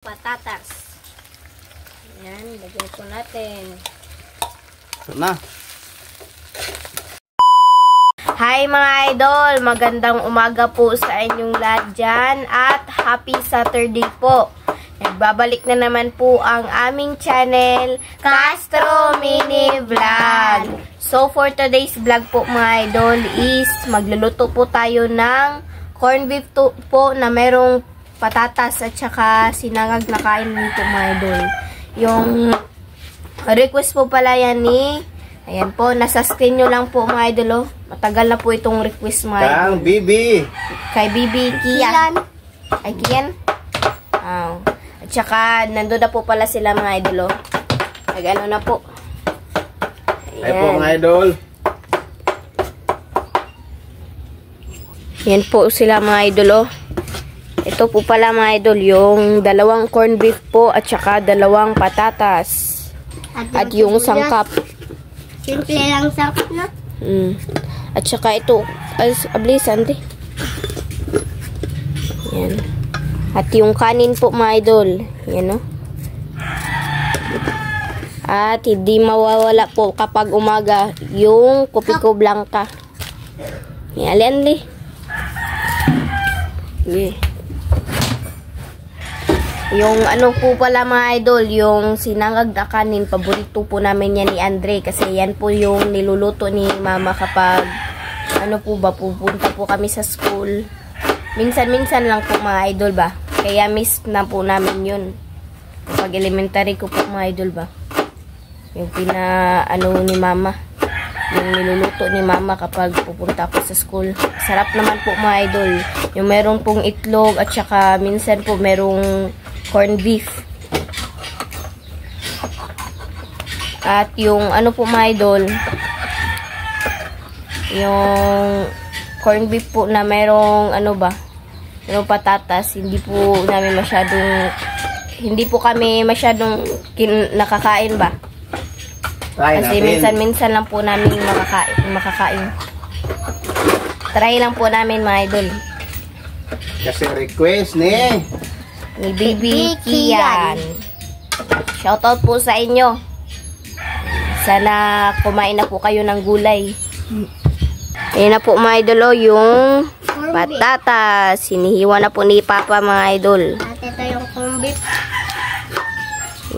Patatas. Ayan, lagyan po natin. Ito na. Hi mga idol! Magandang umaga po sa inyong lahat dyan at happy Saturday po. Nagbabalik na naman po ang aming channel, Castro Mini Vlog. So for today's vlog po mga idol is magluluto po tayo ng corned beef po na merong patatas at saka sinangag na kain dito mga idol. Yung request po pala yan ni, ayan po, nasa screen nyo lang po mga idol. Oh. Matagal na po itong request mga idol. Kang Bibi. Kay Bibi Kian. Ay Kian. Oh. At saka nandun na po pala sila mga idol. Oh. Nag-ano na po. Ayan. Ay po mga idol. Yan po sila mga idol. Oh. Ito po pala mga idol, yung dalawang corned beef po at saka dalawang patatas. At yung sangkap. Simple lang sangkap na. At saka ito, ablisan di. Yan. At yung kanin po mga idol. Yan o. At hindi mawawala po kapag umaga yung kopiko blanca. Yan, alian di. Yeah. Yung ano po pala mga idol, yung sinangag na kanin, paborito po namin yan ni Andre kasi yan po yung niluluto ni mama kapag ano po ba, pupunta po kami sa school. Minsan-minsan lang po mga idol ba, kaya miss na po namin yun. Kapag elementary ko po mga idol ba, yung ano ni mama, yung niluluto ni mama kapag pupunta po sa school. Sarap naman po mga idol, yung meron pong itlog at saka minsan po merong corned beef. At yung ano po mga idol, yung corned beef po na merong ano ba, merong patatas, hindi po kami masyadong nakakain ba. Kasi minsan-minsan lang po namin makakain. Try lang po namin mga idol. Kasi request ni Bibi Kian. Shoutout po sa inyo. Sana kumain na po kayo ng gulay. Ayan na po mga idol, yung patatas. Sinihiwa na po ni Papa mga idol. At ito yung corned beef.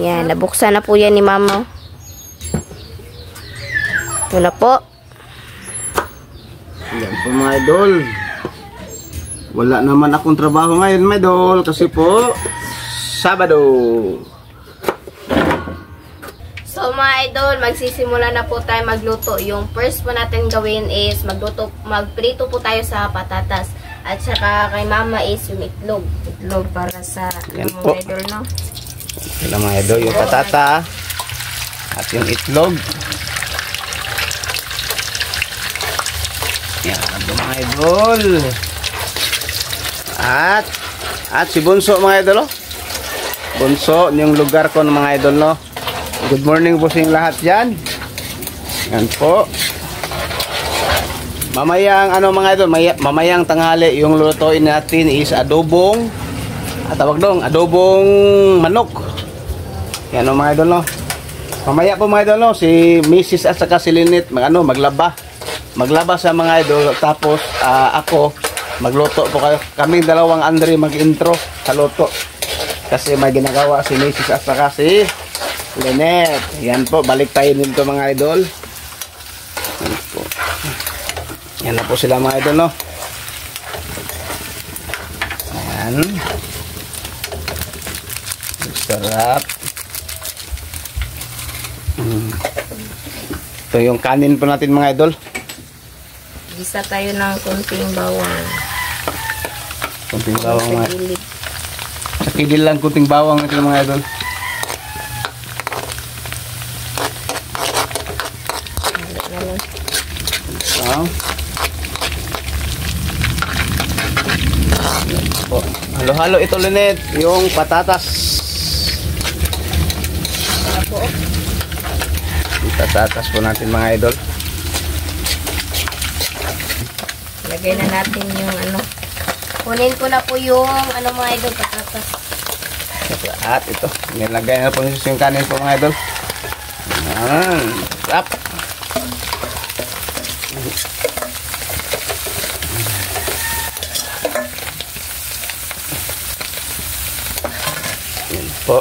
Ayan, nabuksan na po yan ni Mama. Ito na po. Yan po mga idol. Wala naman akong trabaho ngayon mga idol kasi po Sabado. So mga idol, magsisimula na po tayo magluto. Yung first po natin gawin is magprito po tayo sa patatas. At saka kay Mama is yung itlog. Itlog para sa Yan mga po. idol, no? Yan mga idol, yung patata at yung itlog. Yan mga idol. At si Bunso mga idol, oh. Bunso, yung lugar ko ng mga idol, no. Good morning po sa lahat dyan. Yan po. Mamayang mga idol, mamayang tanghali yung lutuin natin is adobong adobong manok. Yan o mga idol, no. Mamaya po mga idol, no, si Mrs. at saka si Lynette maglaba sa mga idol, tapos ako magluto po kayo. Kaming dalawang Andre mag-intro sa luto. Kasi may ginagawa si Mrs. at saka si Lynette. Yan po, balik tayo nito mga idol. Yan po. Yan na po sila mga idol, no. Yan. Sarap. Ito yung kanin po natin mga idol. Gisa tayo ng konting bawang. Kunting bawang Sa mga gilid. sa kilid lang, kunting bawang natin mga idol. Halo-halo ito Lynette, yung patatas. Yung patatas po natin mga idol. Lagay na natin yung ano. Kunin ko na po yung mga idol patatas. At ito, nilagay na po yung kanin po mga idol. Sarap. Yan po.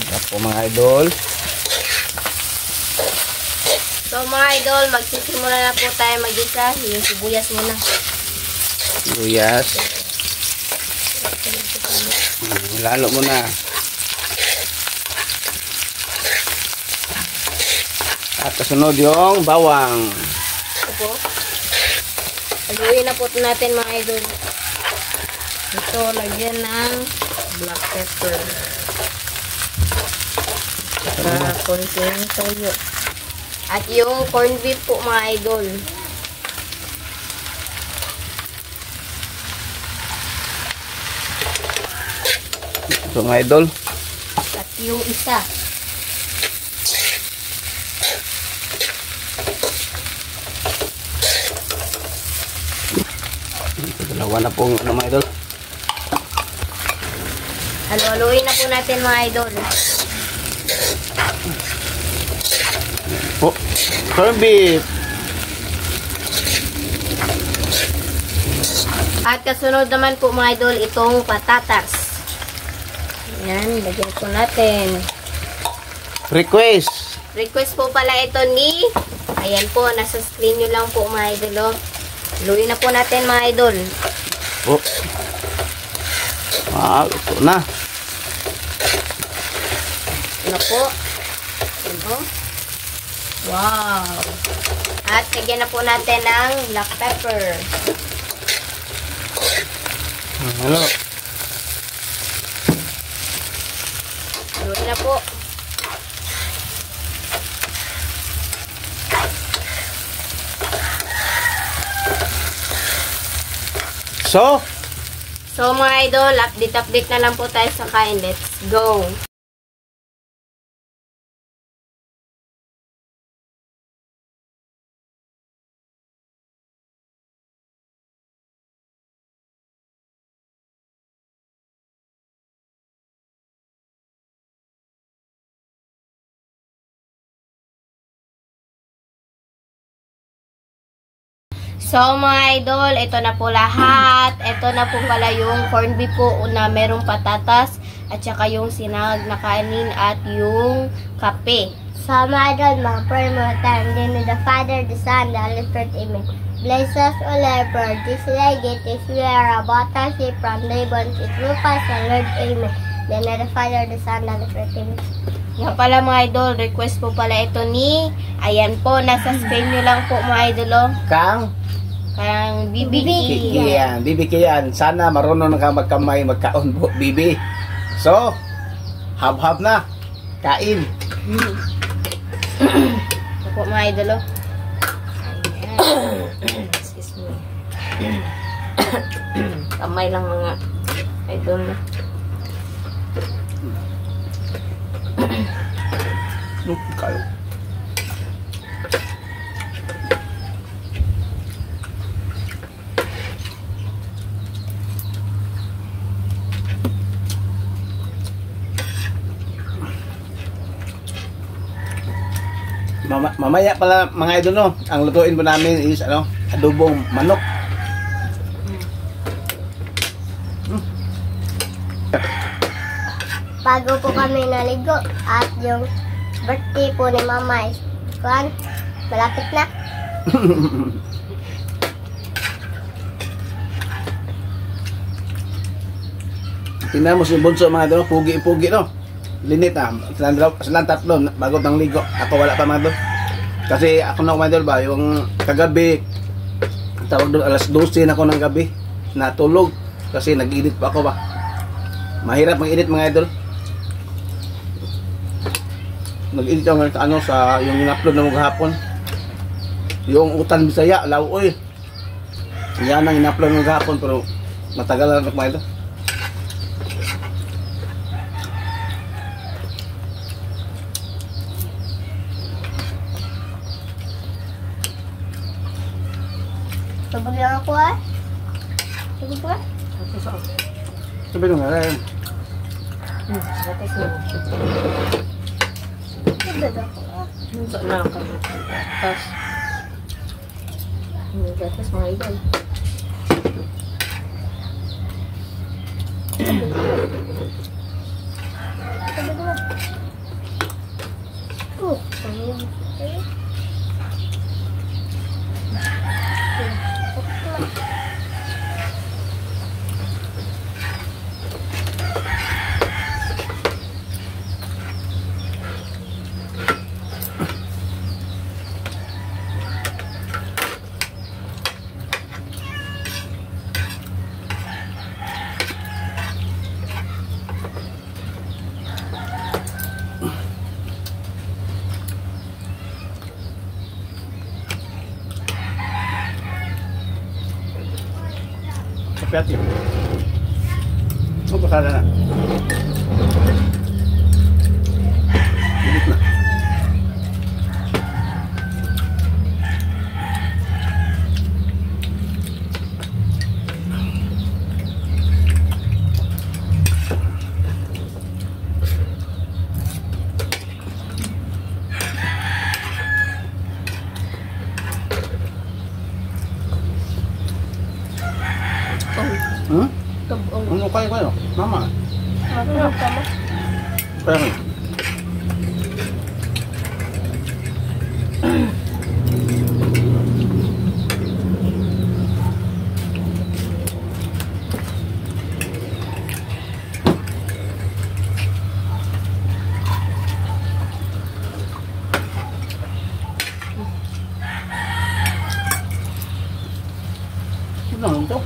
Sarap po mga idol. So mga idol, magsisimula na po tayo mag-isa. Yung sibuyas muna. Sibuyas. Lalo mo na. At kasunod yung bawang. Ito po. Haluin na po natin mga idol. Ito, lagyan ng black pepper. Saka konting toyo. At yung corned beef po mga idol. Ito mga idol. At yung isa. Ito dalawa na pong ano mga idol. Haluin na po natin mga idol. Oh, corned beef. At kasunod naman po mga idol, itong patatas. Ayan, lagyan po natin. Request. Request po pala ito ni, ayan po, nasa screen nyo lang po mga idol. Haluin na po natin mga idol. Oh. Ito na. Ito na po. Ito. Wow. At lagyan na po natin ng black pepper. Hello. Haluin na po. So mga idol, update na lang po tayo sa kain. Let's go! So mga idol, ito na po lahat. Ito na po pala yung corned beef po na merong patatas at saka yung sinangag na kanin at yung kape. So, mga idol, mga prayer mo tayo. In the name of the Father, the Son, the Holy Spirit, Amen. Bless us, O Lord, for this day, it is we are about to see from the heavens, it will pass, O Lord, Amen. In the name of the Father, the Son, the Holy Spirit, Amen. Nga pala mga idol, request po pala ito ni, ayan po, nasa screen nyo lang po mga idol, oh. Kang BBK. Kikiyan. Bibi Kiyan. Sana marunong ka magkamay, magkaon po, Bibi. So, hab-hab na. Kain. Ito po mga idol, oh. Ayan. Excuse me. Kamay lang mga idol. Kayo. Mamaya pala mga idol, no, ang lutuin po namin is adobong manok. Bago po kami naligo at yung birthday po ni Mama is malapit na. Tingnan mo si Bunso mga idol, pugi-pugi, no. Linit na, silang tatlo bago ng ligo. Ako wala pa mga idol. Kasi ako na mga idol ba, yung kagabi, tawag doon alas 12 na ako ng gabi, natulog. Kasi nag-edit pa ako ba. Mahirap mag-edit mga idol. Nag-edit ako sa yung in-upload na mga hapon. Yung Utan Bisaya, Lauoy. Yan ang in-upload ng hapon pero matagal na mga idol. Sabag lang ako ah. Sabag ba? Sabi nung nga rin. Gatas na. Sabag ako ah. Sa na ka. Gatas. Gatas mga idol. Sabag ba? Oh, ayun. Kapit yun. Pasada na. Bilit na. Hmm? Ano kayo? Mama. Masarap ka mo. Kaya mo. Ano ito?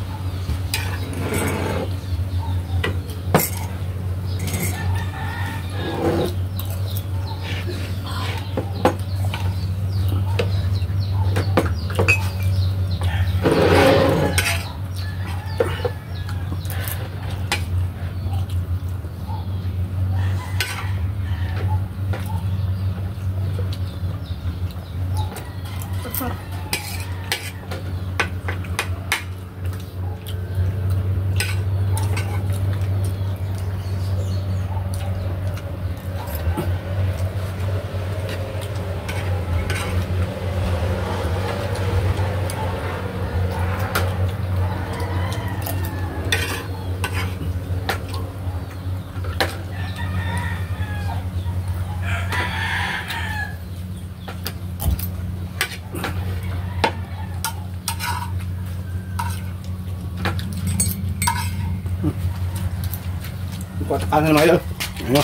Ano naman yun? Ano?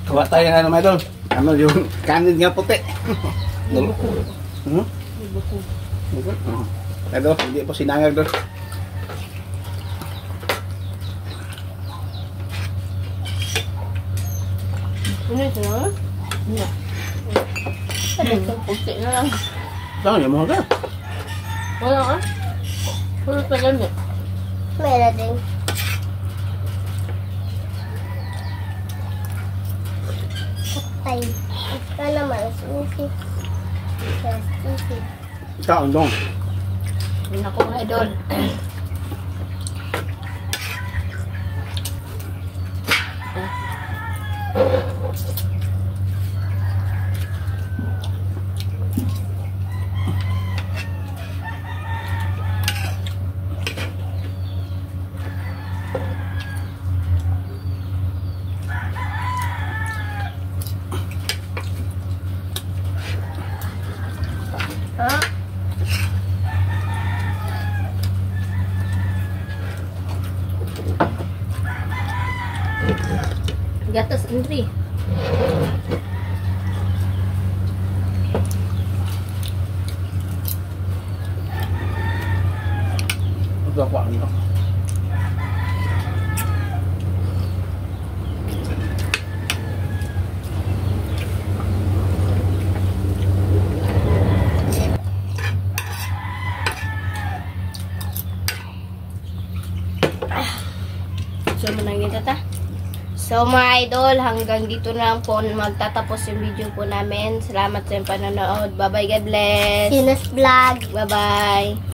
Kuha tayo ng ano, idol. Ano yung kanin nga puti. Hmm? Idol, hindi po sinangag doon. Ano ito na? Hindi. Ano ito? Puti na lang. Saan yung mga ka? Wala ka? Puro pa lang eh. Meron din. Ay, ito naman. Susi. Susi. Saan dong? Hindi na ko mga idol. Ha? Gatas entry. Ito ako ano. gusto mo nang tata. So mga idol, hanggang dito na lang po magtatapos yung video po namin. Salamat sa panonood. Bye-bye, God bless. Sinus Vlog. Bye-bye.